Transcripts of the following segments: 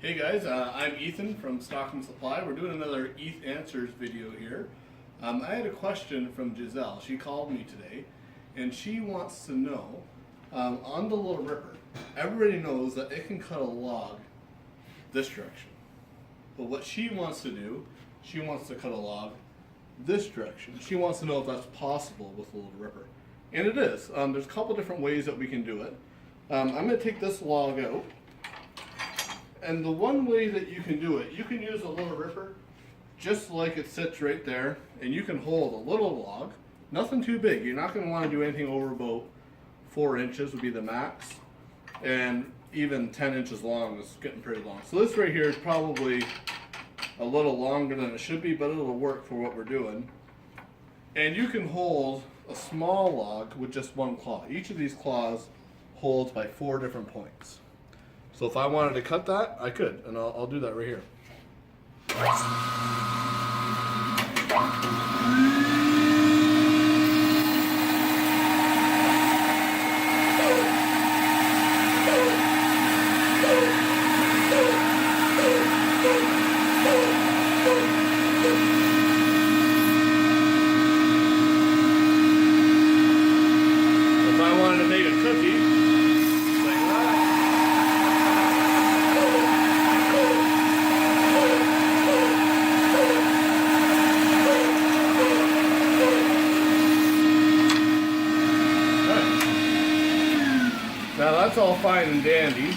Hey guys, I'm Ethan from Stockton Supply. We're doing another EthAnswers video here. I had a question from Giselle. She called me today and she wants to know, on the Little Ripper, everybody knows that it can cut a log this direction. But what she wants to do, she wants to cut a log this direction. She wants to know if that's possible with the Little Ripper. And it is. There's a couple different ways that we can do it. I'm going to take this log out. And the one way that you can do it, you can use a Little Ripper just like it sits right there, and you can hold a little log, nothing too big. You're not going to want to do anything over about 4 inches would be the max, and even 10 inches long is getting pretty long. So this right here is probably a little longer than it should be, but it'll work for what we're doing. And you can hold a small log with just one claw. Each of these claws holds by 4 different points. So if I wanted to cut that, I could, and I'll do that right here. If I wanted to make a cookie, now that's all fine and dandy,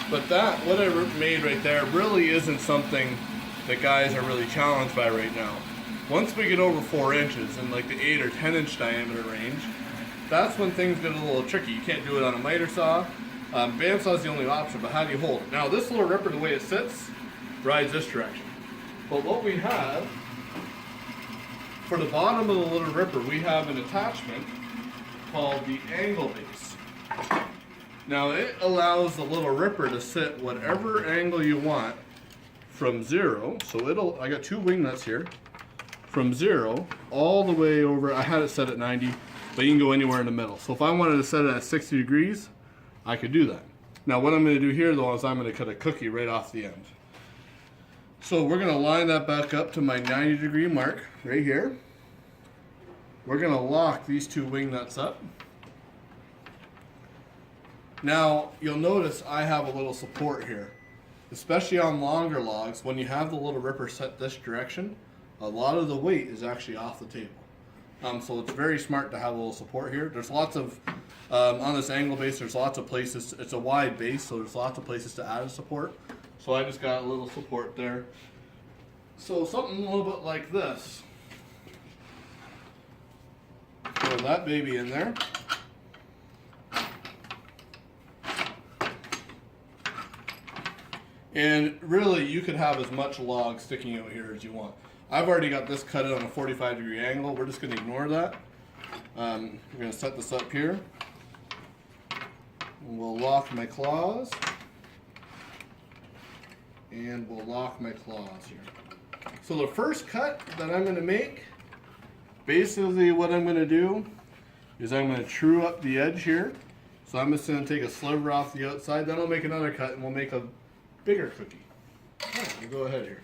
but what I made right there really isn't something that guys are really challenged by right now. Once we get over 4 inches in like the 8 or 10 inch diameter range, that's when things get a little tricky. You can't do it on a miter saw. Bandsaw is the only option, but how do you hold it? Now this Little Ripper, the way it sits, rides this direction. But what we have, for the bottom of the Little Ripper, we have an attachment called the angle base. Now it allows the Little Ripper to sit whatever angle you want from 0. So I got 2 wing nuts here, from 0 all the way over. I had it set at 90, but you can go anywhere in the middle. So if I wanted to set it at 60 degrees, I could do that. Now what I'm going to do here though is I'm going to cut a cookie right off the end. So we're going to line that back up to my 90-degree mark right here. We're going to lock these 2 wing nuts up. Now, you'll notice I have a little support here, especially on longer logs. When you have the Little Ripper set this direction, a lot of the weight is actually off the table. So it's very smart to have a little support here. There's lots of, on this angle base, there's lots of places, it's a wide base, so there's lots of places to add a support. So I just got a little support there. So something a little bit like this. Throw that baby in there. And really, you could have as much log sticking out here as you want. I've already got this cut on a 45-degree angle. We're just going to ignore that. We're going to set this up here. And we'll lock my claws. And we'll lock my claws here. So the first cut that I'm going to make, basically what I'm going to do is I'm going to true up the edge here. So I'm just going to take a sliver off the outside. Then I'll make another cut and we'll make a bigger cookie. Alright, we'll go ahead here.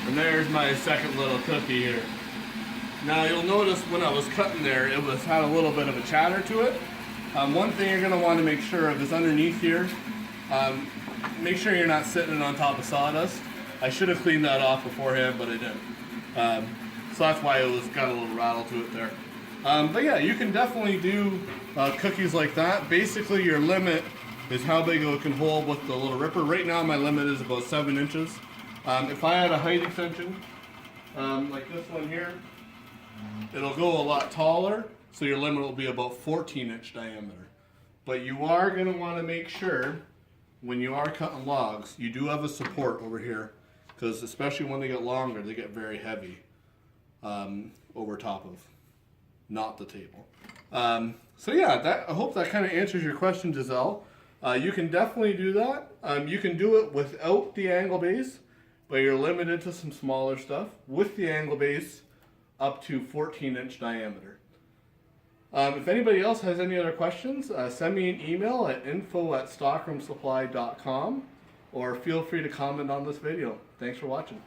There's my second little cookie here. Now you'll notice when I was cutting there, it had a little bit of a chatter to it. One thing you're going to want to make sure of is underneath here, make sure you're not sitting on top of sawdust. I should have cleaned that off beforehand, but I didn't. So that's why it was got a little rattle to it there. But yeah, you can definitely do cookies like that. Basically, your limit is how big it can hold with the little ripper. Right now, my limit is about 7 inches. If I had a height extension, like this one here, it'll go a lot taller, so your limit will be about 14-inch diameter. But you are going to want to make sure, when you are cutting logs, you do have a support over here, because especially when they get longer, they get very heavy over top of, not the table. So yeah, I hope that kind of answers your question, Giselle. You can definitely do that. You can do it without the angle base, but you're limited to some smaller stuff. With the angle base, up to 14-inch diameter. If anybody else has any other questions, send me an email at info@stockroomsupply.com, or feel free to comment on this video. Thanks for watching.